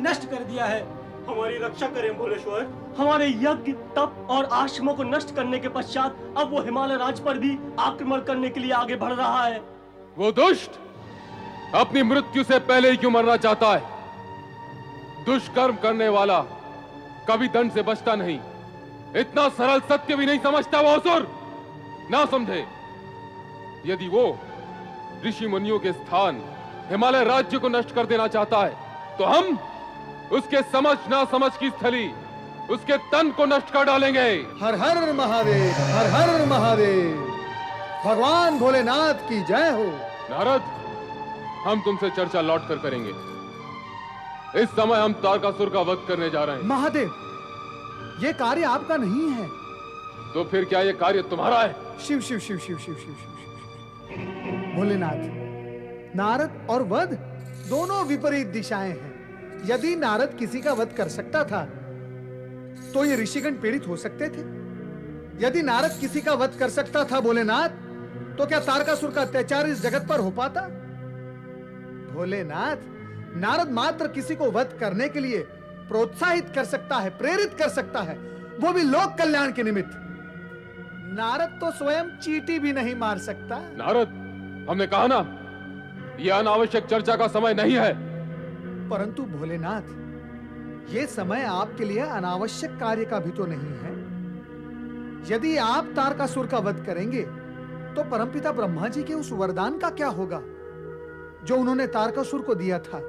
नष्ट कर दिया है। हमारी रक्षा करें भोलेश्वर। हमारे यज्ञ, तप और आश्रमों को नष्ट करने के पश्चात अब वो हिमालय राज पर भी आक्रमण करने के लिए आगे बढ़ रहा है। वो दुष्ट अपनी मृत्यु से पहले ही क्यों मरना चाहता है? दुष्कर्म करने वाला कभी दंड से बचता नहीं। इतना सरल सत्य भी नहीं समझता वो असुर। ना समझे। यदि वो ऋषि मुनियों के स्थान हिमालय राज्य को नष्ट कर देना चाहता है तो हम उसके समझ ना समझ की स्थली, उसके तन को नष्ट कर डालेंगे। हर हर महादेव, हर हर महादेव। भगवान भोलेनाथ की जय हो। नारद, हम तुमसे चर्चा लौट कर करेंगे। इस समय हम तारकासुर का वध करने जा रहे हैं। महादेव, ये कार्य आपका नहीं है। तो फिर क्या ये कार्य तुम्हारा है? शिव शिव शिव शिव शिव शिव शिव शिव। भोलेनाथ, नारद और वध दोनों विपरीत दिशाएं हैं। यदि नारद किसी का वध कर सकता था तो ये ऋषिगण पीड़ित हो सकते थे। यदि नारद किसी का वध कर सकता था भोलेनाथ, तो क्या तारकासुर का अत्याचार इस जगत पर हो पाता? भोलेनाथ, नारद मात्र किसी को वध करने के लिए प्रोत्साहित कर सकता है, प्रेरित कर सकता है, वो भी लोक कल्याण के निमित्त। नारद तो स्वयं चींटी भी नहीं मार सकता। नारद, हमने कहा ना, यह अनावश्यक चर्चा का समय नहीं है। परंतु भोलेनाथ, यह समय आपके लिए अनावश्यक कार्य का भी तो नहीं है। यदि आप तारकासुर का वध करेंगे तो परमपिता ब्रह्मा जी के उस वरदान का क्या होगा जो उन्होंने तारकासुर को दिया था?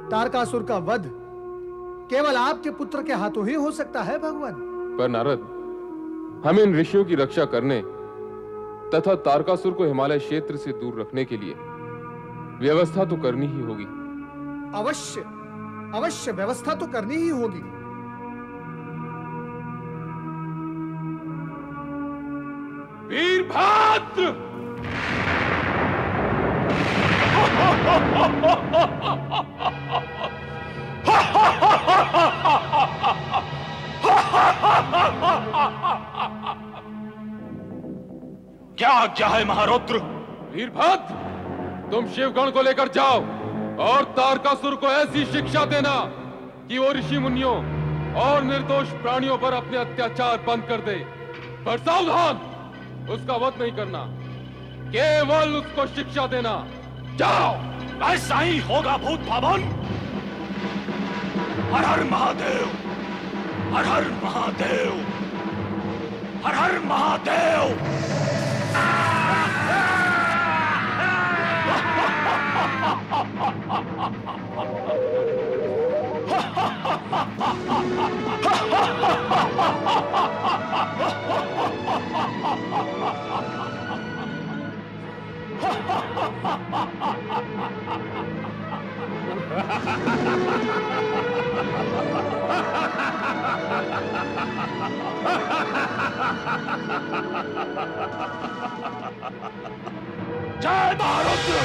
तारकासुर का वध केवल आपके पुत्र के हाथों ही हो सकता है भगवान। पर नारद, हमें इन ऋषियों की रक्षा करने तथा तारकासुर को हिमालय क्षेत्र से दूर रखने के लिए व्यवस्था तो करनी ही होगी। अवश्य अवश्य व्यवस्था तो करनी ही होगी। वीरभद्र! क्या आज्ञा है महारुद्र? वीरभद्र, तुम शिवगण को लेकर जाओ और तारकासुर को ऐसी शिक्षा देना कि वो ऋषि मुनियों और निर्दोष प्राणियों पर अपने अत्याचार बंद कर दे। पर सावधान, उसका वध नहीं करना, केवल उसको शिक्षा देना। जाओ, ऐसा ही होगा भूत भवन। हर हर महादेव, हर हर महादेव, हर हर महादेव। जय महारुद्र!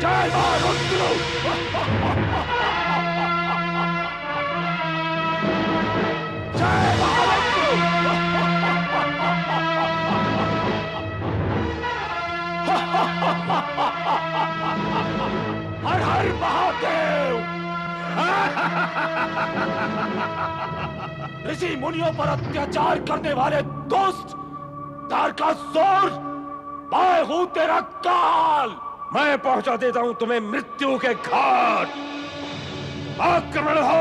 जय महारुद्र! जय महारुद्र! हर हर महादेव! ऋषि मुनियों पर अत्याचार करने वाले दुष्ट तारकासुर, मैं हूं तेरा काल। मैं पहुंचा देता हूं तुम्हें मृत्यु के घाट। आक्रमण हो!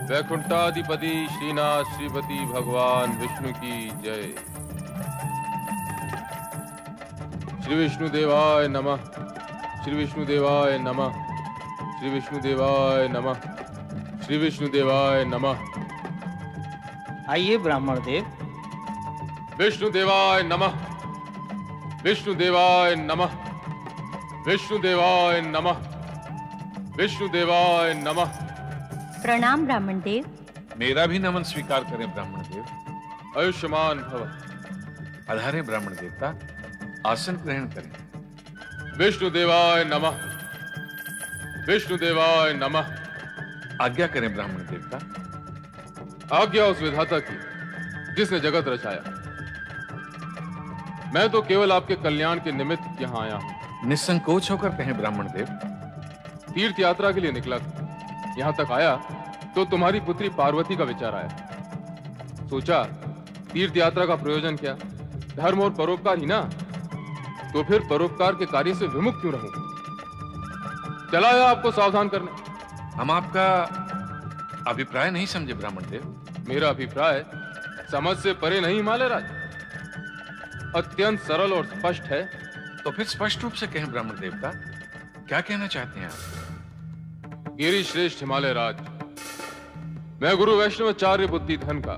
वैकुंठाधिपति श्रीनाथ श्रीपति भगवान विष्णु की जय। श्री विष्णुदेवाय नमः। श्री विष्णुदेवाय नमः। श्री विष्णुदेवाय नमः। श्री विष्णुदेवाय नमः। आइए ब्राह्मण देव। विष्णुदेवाय नमः। विष्णुदेवाय नमः। विष्णुदेवाय नमः। विष्णुदेवाय नमः। प्रणाम ब्राह्मण देव। मेरा भी नमन स्वीकार करें ब्राह्मण देव। आयुष्मान भव। पधारें ब्राह्मण देवता, आसन ग्रहण करें। विष्णुदेवाय नमः। विष्णुदेवाय नमः। आज्ञा करें ब्राह्मण देवता। आज्ञा उस विधाता की जिसने जगत रचाया। मैं तो केवल आपके कल्याण के निमित्त यहाँ आया हूँ। निसंकोच होकर कहें ब्राह्मण देव। तीर्थ यात्रा के लिए निकला था। यहाँ तक आया तो तुम्हारी पुत्री पार्वती का विचार आया। सोचा तीर्थ यात्रा का प्रयोजन क्या, धर्म और परोपकार ही ना, तो फिर परोपकार के कार्य से विमुख क्यों रहूं? चला आया आपको सावधान करने। हम आपका अभिप्राय नहीं समझे ब्राह्मण देव। मेरा अभिप्राय समझ से परे नहीं हिमालय राज, अत्यंत सरल और स्पष्ट है। तो फिर स्पष्ट रूप से कहें ब्राह्मण देवता, क्या कहना चाहते हैं आप? गिरि श्रेष्ठ हिमालय राज, मैं गुरु वैष्णवाचार्य बुद्धि धन का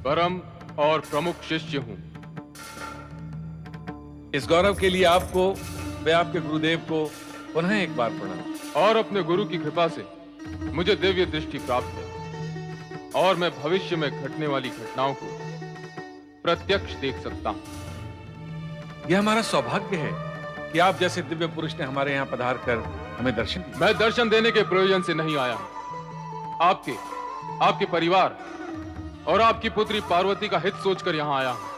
परम और प्रमुख शिष्य हूं। इस गौरव के लिए आपको व आपके गुरुदेव को पुनः एक बार प्रणाम। और अपने गुरु की कृपा से मुझे दिव्य दृष्टि प्राप्त है और मैं भविष्य में घटने वाली घटनाओं को प्रत्यक्ष देख सकता हूं। यह हमारा सौभाग्य है कि आप जैसे दिव्य पुरुष ने हमारे यहाँ पधार कर हमें दर्शन दिए। मैं दर्शन देने के प्रयोजन से नहीं आया हूं। आपके परिवार और आपकी पुत्री पार्वती का हित सोचकर यहाँ आया हूं।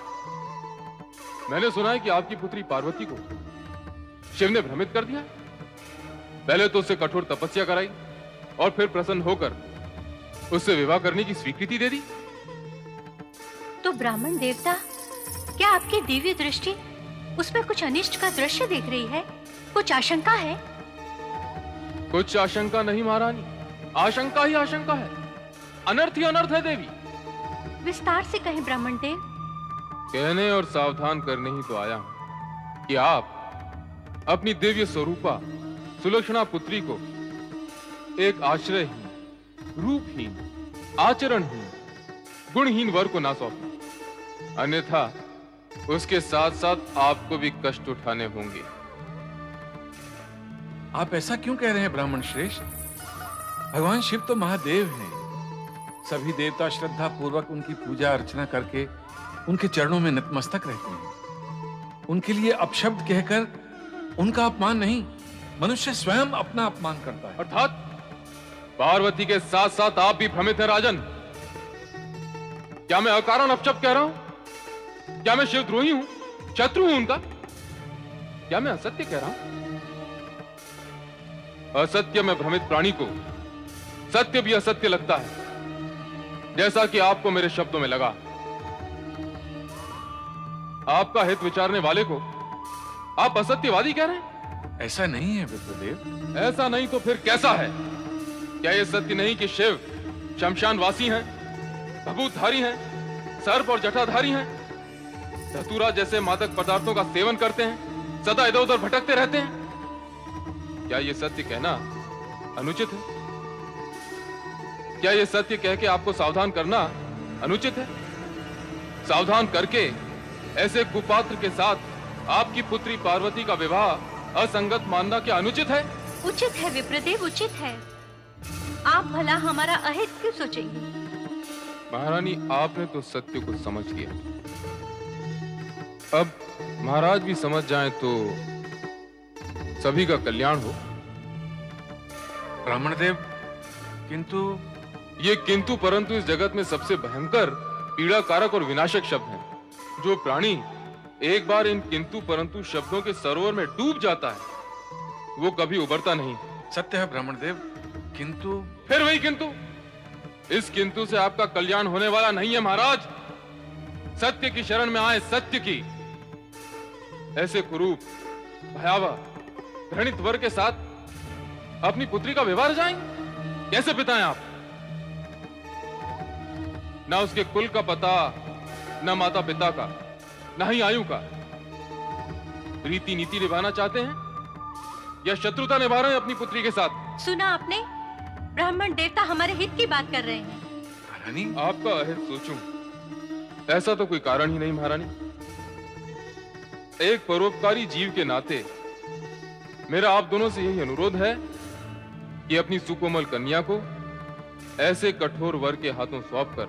मैंने सुना है कि आपकी पुत्री पार्वती को शिव ने भ्रमित कर दिया। पहले तो उससे कठोर तपस्या कराई और फिर प्रसन्न होकर उससे विवाह करने की स्वीकृति दे दी। तो ब्राह्मण देवता, क्या आपकी दिव्य दृष्टि उसमें कुछ अनिष्ट का दृश्य देख रही है? कुछ आशंका है? कुछ आशंका नहीं महारानी, आशंका ही आशंका है। अनर्थ ही अनर्थ है देवी। विस्तार से कहें ब्राह्मण देव। कहने और सावधान करने ही तो आया हूं कि आप अपनी दिव्य स्वरूपा सुलक्षणा पुत्री को एक आश्रयहीन, रूपहीन, आचरणहीन, गुणहीन वर को ना सौंपें, अन्यथा उसके साथ साथ आपको भी कष्ट उठाने होंगे। आप ऐसा क्यों कह रहे हैं ब्राह्मण श्रेष्ठ? भगवान शिव तो महादेव हैं। सभी देवता श्रद्धा पूर्वक उनकी पूजा अर्चना करके उनके चरणों में नतमस्तक रहते हैं। उनके लिए अपशब्द कहकर उनका अपमान नहीं, मनुष्य स्वयं अपना अपमान करता है। अर्थात पार्वती के साथ साथ आप भी भ्रमित हैं राजन। क्या मैं अकारण अपशब्द कह रहा हूं? क्या मैं शिवद्रोही हूं, शत्रु हूं उनका? क्या मैं असत्य कह रहा हूं? असत्य में भ्रमित प्राणी को सत्य भी असत्य लगता है, जैसा कि आपको मेरे शब्दों में लगा। आपका हित विचारने वाले को आप असत्यवादी कह रहे हैं? ऐसा नहीं है विप्रदेव। ऐसा नहीं तो फिर कैसा है? क्या यह सत्य नहीं कि शिव शमशानवासी हैं, भभूतधारी हैं, सर्प और जटाधारी हैं, धतूरा जैसे मादक पदार्थों का सेवन करते हैं, सदा इधर उधर भटकते रहते हैं? क्या यह सत्य कहना अनुचित है? क्या यह सत्य कह के आपको सावधान करना अनुचित है? सावधान करके ऐसे कुपात्र के साथ आपकी पुत्री पार्वती का विवाह असंगत मानना क्या अनुचित है? उचित है विप्रदेव, उचित है। आप भला हमारा अहित क्यों सोचेंगे? महारानी, आपने तो सत्य को समझ लिया। अब महाराज भी समझ जाएं तो सभी का कल्याण हो। ब्राह्मण देव, किंतु ये किंतु परंतु इस जगत में सबसे भयंकर, पीड़ा कारक और विनाशक शब्द हैं। जो प्राणी एक बार इन किंतु परंतु शब्दों के सरोवर में डूब जाता है, वो कभी उबरता नहीं। सत्य है ब्राह्मण देव, किंतु फिर वही किंतु। इस किंतु से आपका कल्याण होने वाला नहीं है महाराज। सत्य की शरण में आए, सत्य की। ऐसे कुरूप, भयावह, घृणित वर के साथ अपनी पुत्री का विवाह जाएंगे? कैसे पिता हैं आप? ना उसके कुल का पता, ना माता पिता का, ना ही आयु का। रीति नीति निभाना चाहते हैं या शत्रुता निभा रहे हैं अपनी पुत्री के साथ? सुना आपने? ब्राह्मण देवता हमारे हित की बात कर रहे हैं। महारानी, आपका अहित सोचूं, ऐसा तो कोई कारण ही नहीं महारानी। एक परोपकारी जीव के नाते मेरा आप दोनों से यही अनुरोध है कि अपनी सुकोमल कन्या को ऐसे कठोर वर के हाथों सौंपकर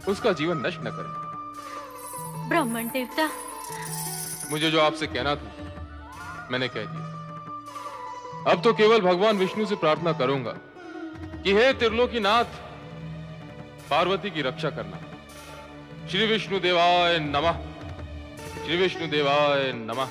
उसका जीवन नष्ट न करें। ब्राह्मण देवता, मुझे जो आपसे कहना था मैंने कह दिया। अब तो केवल भगवान विष्णु से प्रार्थना करूंगा कि हे त्रिलोकीनाथ, पार्वती की रक्षा करना। श्री विष्णु देवाय नमः। श्री विष्णु देवाय नमः।